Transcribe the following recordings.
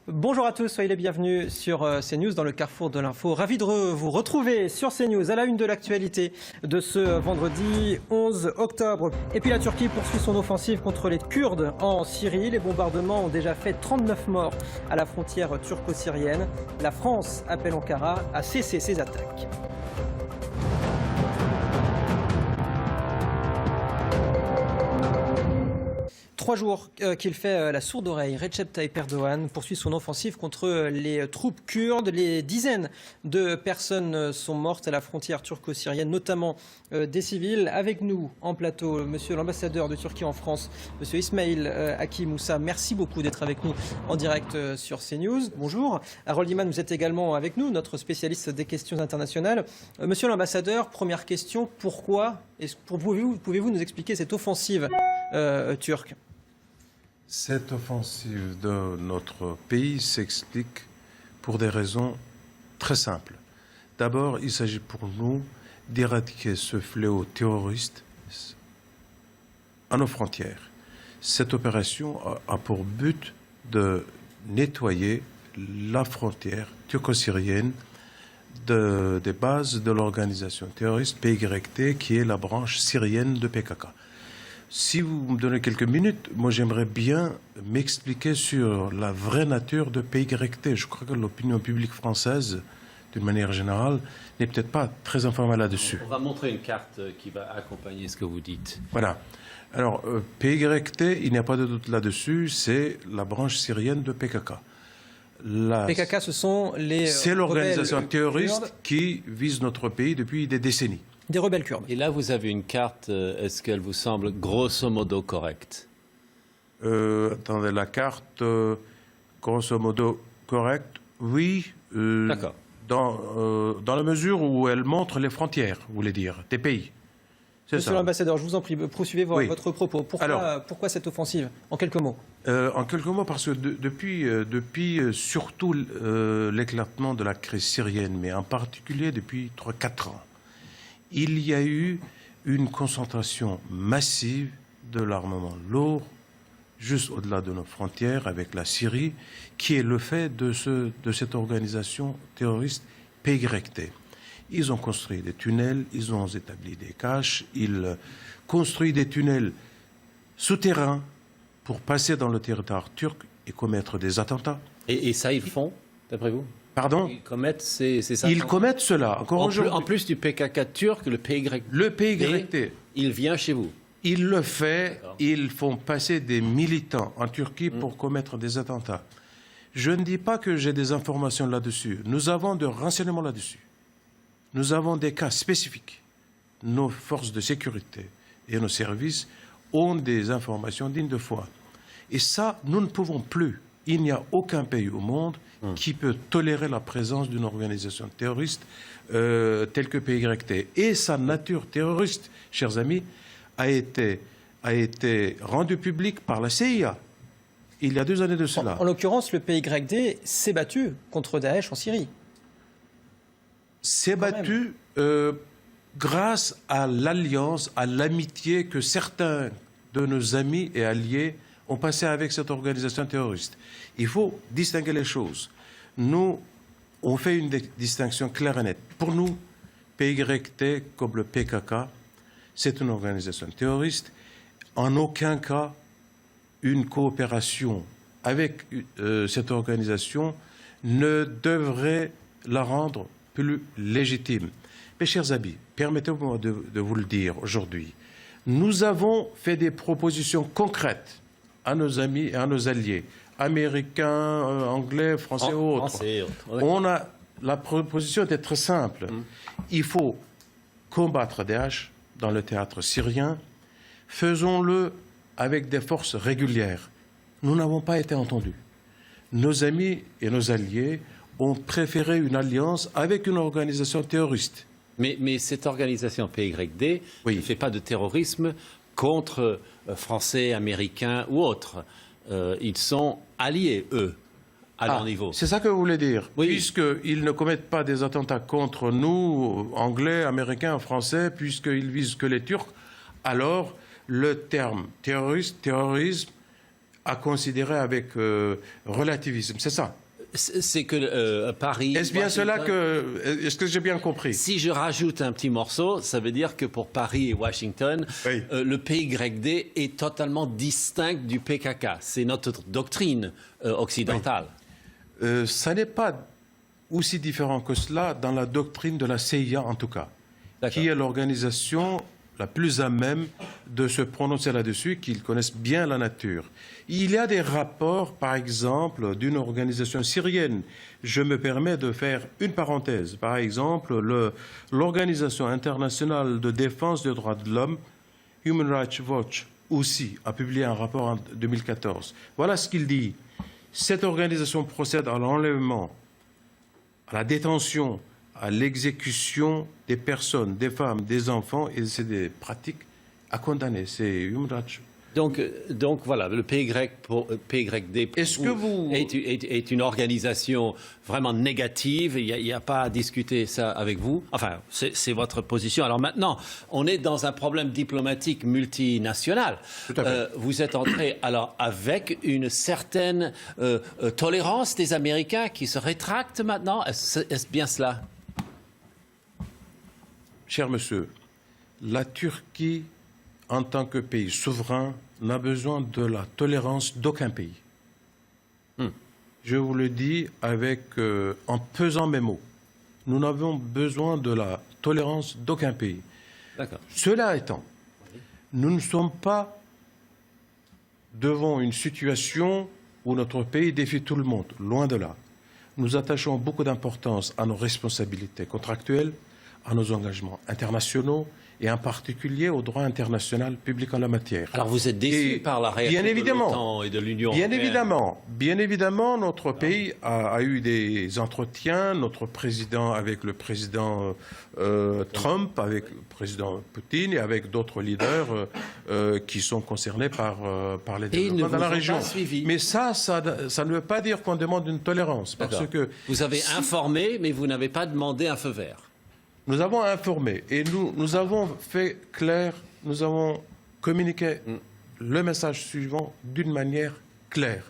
Bonjour à tous, soyez les bienvenus sur CNews dans le carrefour de l'info. Ravi de vous retrouver sur CNews à la une de l'actualité de ce vendredi 11 octobre. Et puis la Turquie poursuit son offensive contre les Kurdes en Syrie. Les bombardements ont déjà fait 39 morts à la frontière turco-syrienne. La France appelle Ankara à cesser ses attaques. 3 jours qu'il fait la sourde oreille, Recep Tayyip Erdogan poursuit son offensive contre les troupes kurdes. Les dizaines de personnes sont mortes à la frontière turco-syrienne, notamment des civils. Avec nous en plateau, monsieur l'ambassadeur de Turquie en France, monsieur Ismail Hakim Moussa. Merci beaucoup d'être avec nous en direct sur CNews. Bonjour. Harold Iman, vous êtes également avec nous, notre spécialiste des questions internationales. Monsieur l'ambassadeur, première question, pourquoi pouvez-vous nous expliquer cette offensive turque? Cette offensive de notre pays s'explique pour des raisons très simples. D'abord, il s'agit pour nous d'éradiquer ce fléau terroriste à nos frontières. Cette opération a pour but de nettoyer la frontière turco-syrienne des bases de l'organisation terroriste PYT, qui est la branche syrienne de PKK. Si vous me donnez quelques minutes, moi j'aimerais bien m'expliquer sur la vraie nature de PYT. Je crois que l'opinion publique française, d'une manière générale, n'est peut-être pas très informée là-dessus. On va montrer une carte qui va accompagner ce que vous dites. Voilà. Alors, PYT, il n'y a pas de doute là-dessus, c'est la branche syrienne de PKK. PKK, ce sont les C'est l'organisation terroriste qui vise notre pays depuis des décennies. Des rebelles kurdes. Et là, vous avez une carte, est-ce qu'elle vous semble grosso modo correcte? Attendez, la carte, grosso modo correcte, oui. D'accord. Dans la mesure où elle montre les frontières, vous voulez dire, des pays. Monsieur l'ambassadeur, je vous en prie, poursuivez votre propos. Pourquoi cette offensive? En quelques mots. En quelques mots, parce que depuis surtout l'éclatement de la crise syrienne, mais en particulier depuis 3-4 ans, il y a eu une concentration massive de l'armement lourd juste au-delà de nos frontières avec la Syrie, qui est le fait de cette organisation terroriste PYT. Ils ont construit des tunnels, ils ont établi des caches, ils construisent des tunnels souterrains pour passer dans le territoire turc et commettre des attentats. Et ça, ils font, d'après vous? Pardon? Ils commettent ces attentats? Ils commettent cela. En plus du PKK turc, le PYT, il vient chez vous? Il le fait, ils font passer des militants en Turquie pour commettre des attentats. Je ne dis pas que j'ai des informations là-dessus. Nous avons des renseignements là-dessus. Nous avons des cas spécifiques. Nos forces de sécurité et nos services ont des informations dignes de foi. Et ça, nous ne pouvons plus. Il n'y a aucun pays au monde qui peut tolérer la présence d'une organisation terroriste telle que PYT. Et sa nature terroriste, chers amis, a été rendue publique par la CIA il y a 2 années de cela. En l'occurrence, le PYD s'est battu contre Daesh en Syrie. S'est battu grâce à l'alliance, à l'amitié que certains de nos amis et alliés ont passé avec cette organisation terroriste. Il faut distinguer les choses. Nous, on fait une distinction claire et nette. Pour nous, PYT, comme le PKK, c'est une organisation terroriste. En aucun cas, une coopération avec cette organisation ne devrait la rendre plus légitime. Mes chers amis, permettez-moi de vous le dire aujourd'hui. Nous avons fait des propositions concrètes à nos amis et à nos alliés, américains, anglais, français ou autres. La proposition était très simple. Il faut combattre Daesh dans le théâtre syrien. Faisons-le avec des forces régulières. Nous n'avons pas été entendus. Nos amis et nos alliés ont préféré une alliance avec une organisation terroriste. Mais cette organisation PYD ne fait pas de terrorisme contre Français, Américains ou autres. Ils sont alliés, eux, à leur niveau. C'est ça que vous voulez dire? Oui. Puisqu'ils ne commettent pas des attentats contre nous, Anglais, Américains, Français, puisqu'ils visent que les Turcs, alors le terme terrorisme à considérer avec relativisme. C'est ça. C'est que Paris... Est-ce bien cela que... Est-ce que j'ai bien compris? Si je rajoute un petit morceau, ça veut dire que pour Paris et Washington, Oui. le PYD est totalement distinct du PKK. C'est notre doctrine occidentale. Ça n'est pas aussi différent que cela dans la doctrine de la CIA, en tout cas, qui est l'organisation la plus à même de se prononcer là-dessus, qu'ils connaissent bien la nature. Il y a des rapports, par exemple, d'une organisation syrienne. Je me permets de faire une parenthèse. Par exemple, l'Organisation internationale de défense des droits de l'homme, Human Rights Watch, aussi, a publié un rapport en 2014. Voilà ce qu'il dit. Cette organisation procède à l'enlèvement, à la détention, à l'exécution des personnes, des femmes, des enfants, et c'est des pratiques à condamner. C'est Human Rights. Donc voilà, le PYD est une organisation vraiment négative. Il n'y a pas à discuter ça avec vous. Enfin, c'est votre position. Alors maintenant, on est dans un problème diplomatique multinational. Tout à fait. Vous êtes entré alors avec une certaine tolérance des Américains qui se rétractent maintenant. Est-ce bien cela? Cher monsieur, la Turquie, en tant que pays souverain, n'a besoin de la tolérance d'aucun pays. Je vous le dis en pesant mes mots. Nous n'avons besoin de la tolérance d'aucun pays. D'accord. Cela étant, nous ne sommes pas devant une situation où notre pays défie tout le monde. Loin de là. Nous attachons beaucoup d'importance à nos responsabilités contractuelles, à nos engagements internationaux et en particulier au droit international public en la matière. Alors vous êtes déçu par la réaction de l'OTAN et de l'Union européenne? Bien évidemment, notre pays a eu des entretiens, notre président avec le président Trump, avec le président Poutine et avec d'autres leaders qui sont concernés par les développements dans la région. Mais ça ne veut pas dire qu'on demande une tolérance. Parce que vous avez informé, mais vous n'avez pas demandé un feu vert. Nous avons informé et nous avons fait clair, nous avons communiqué le message suivant d'une manière claire.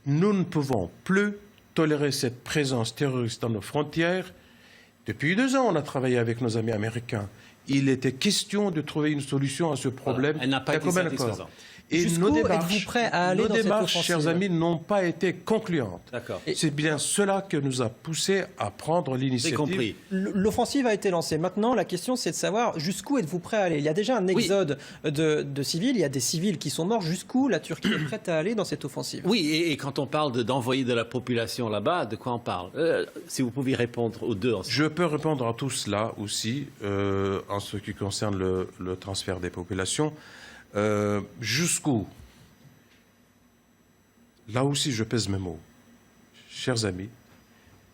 Nous ne pouvons plus tolérer cette présence terroriste dans nos frontières. Depuis 2 ans, on a travaillé avec nos amis américains. Il était question de trouver une solution à ce problème. Voilà. Elle n'a pas été satisfaisante. Et nos démarches, prêts à aller dans cette offensive, chers amis, n'ont pas été concluantes. D'accord. C'est bien cela que nous a poussé à prendre l'initiative. J'ai compris. L'offensive a été lancée. Maintenant, la question, c'est de savoir jusqu'où êtes-vous prêt à aller. Il y a déjà un exode de civils. Il y a des civils qui sont morts. Jusqu'où la Turquie est prête à aller dans cette offensive? Oui, et quand on parle d'envoyer de la population là-bas, de quoi on parle? Si vous pouviez répondre aux deux ensemble. Je peux répondre à tout cela aussi, en ce qui concerne le transfert des populations. Jusqu'où? Là aussi, je pèse mes mots, chers amis,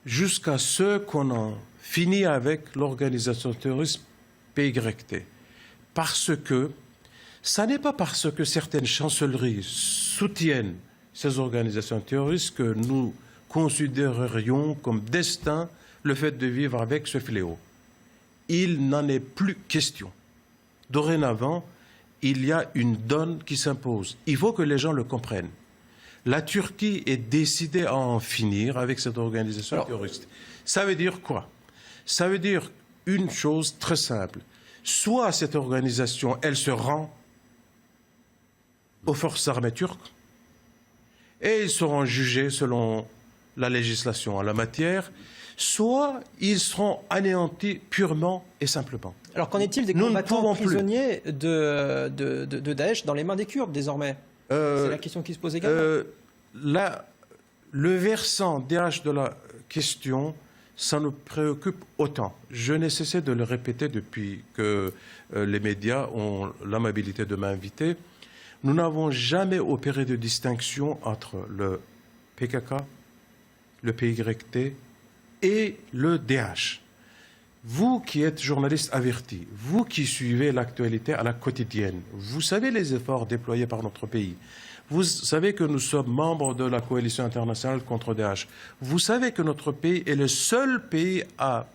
jusqu'à ce qu'on en finit avec l'organisation terroriste PYD. Parce que, ça n'est pas parce que certaines chancelleries soutiennent ces organisations terroristes que nous considérerions comme destin le fait de vivre avec ce fléau. Il n'en est plus question. Dorénavant, il y a une donne qui s'impose. Il faut que les gens le comprennent. La Turquie est décidée à en finir avec cette organisation terroriste. Ça veut dire quoi? Ça veut dire une chose très simple. Soit cette organisation, elle se rend aux forces armées turques et ils seront jugés selon la législation en la matière, soit ils seront anéantis purement et simplement. Alors qu'en est-il des combattants prisonniers de Daesh dans les mains des Kurdes désormais? C'est la question qui se pose également. Le versant DH de la question, ça nous préoccupe autant. Je n'ai cessé de le répéter depuis que les médias ont l'amabilité de m'inviter. Nous n'avons jamais opéré de distinction entre le PKK, le PYD et le DH. Vous qui êtes journaliste averti, vous qui suivez l'actualité à la quotidienne, vous savez les efforts déployés par notre pays. Vous savez que nous sommes membres de la coalition internationale contre Daesh. Vous savez que notre pays est le seul pays à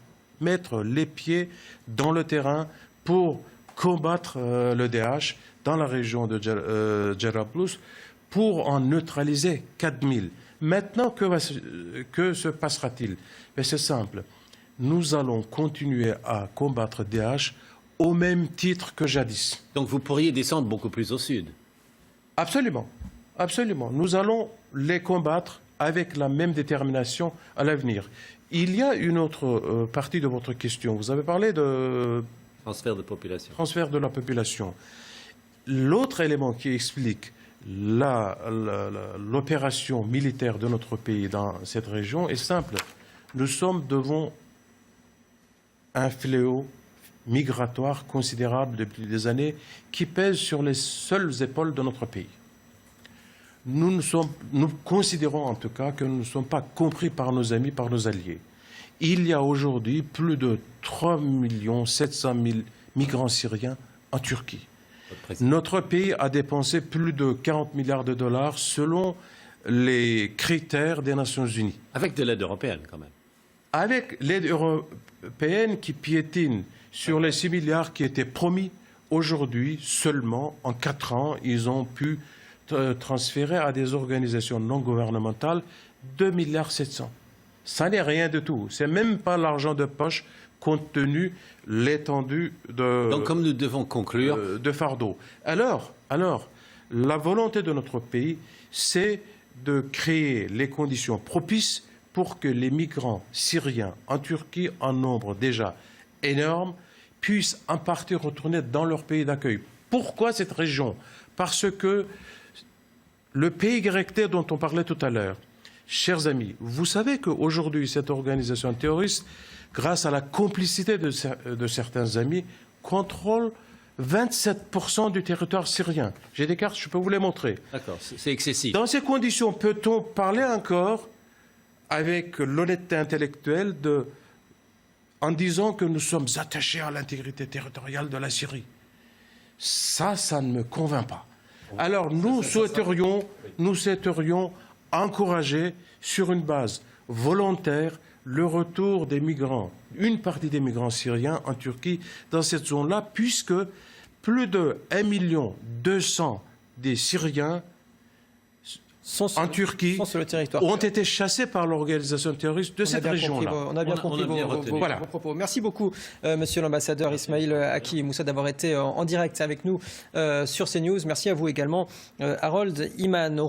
mettre les pieds dans le terrain pour combattre le Daesh dans la région de Jarablus, pour en neutraliser 4000. Maintenant, que se passera-t-il? C'est simple. Nous allons continuer à combattre Daesh au même titre que jadis. Donc vous pourriez descendre beaucoup plus au sud. Absolument. Absolument. Nous allons les combattre avec la même détermination à l'avenir. Il y a une autre partie de votre question. Vous avez parlé de Transfert de population. Transfert de la population. L'autre élément qui explique l'opération militaire de notre pays dans cette région est simple. Nous sommes devant un fléau migratoire considérable depuis des années qui pèse sur les seules épaules de notre pays. Nous considérons en tout cas que nous ne sommes pas compris par nos amis, par nos alliés. Il y a aujourd'hui plus de 3 700 000 migrants syriens en Turquie. Notre pays a dépensé plus de 40 milliards de dollars selon les critères des Nations Unies. Avec de l'aide européenne quand même. Avec l'aide européenne qui piétine sur les 6 milliards qui étaient promis, aujourd'hui, seulement en 4 ans, ils ont pu transférer à des organisations non gouvernementales 2,7 milliards. Ça n'est rien du tout. C'est même pas l'argent de poche compte tenu l'étendue de... Donc comme nous devons conclure... de fardeau. Alors, la volonté de notre pays, c'est de créer les conditions propices pour que les migrants syriens en Turquie, en nombre déjà énorme, puissent en partie retourner dans leur pays d'accueil. Pourquoi cette région? Parce que le PYD dont on parlait tout à l'heure, chers amis, vous savez qu'aujourd'hui, cette organisation terroriste, grâce à la complicité de certains amis, contrôle 27% du territoire syrien. J'ai des cartes, je peux vous les montrer. D'accord, c'est excessif. Dans ces conditions, peut-on parler encore avec l'honnêteté intellectuelle en disant que nous sommes attachés à l'intégrité territoriale de la Syrie? Ça ne me convainc pas. Alors nous souhaiterions encourager sur une base volontaire le retour des migrants, une partie des migrants syriens en Turquie dans cette zone-là, puisque plus de 1,2 million des Syriens en Turquie ont été chassés par l'organisation terroriste de cette région-là. On a bien compris vos propos. Merci beaucoup, monsieur l'ambassadeur Ismail Haqqi Moussa, d'avoir été en direct avec nous sur CNews. Merci à vous également, Harold Iman.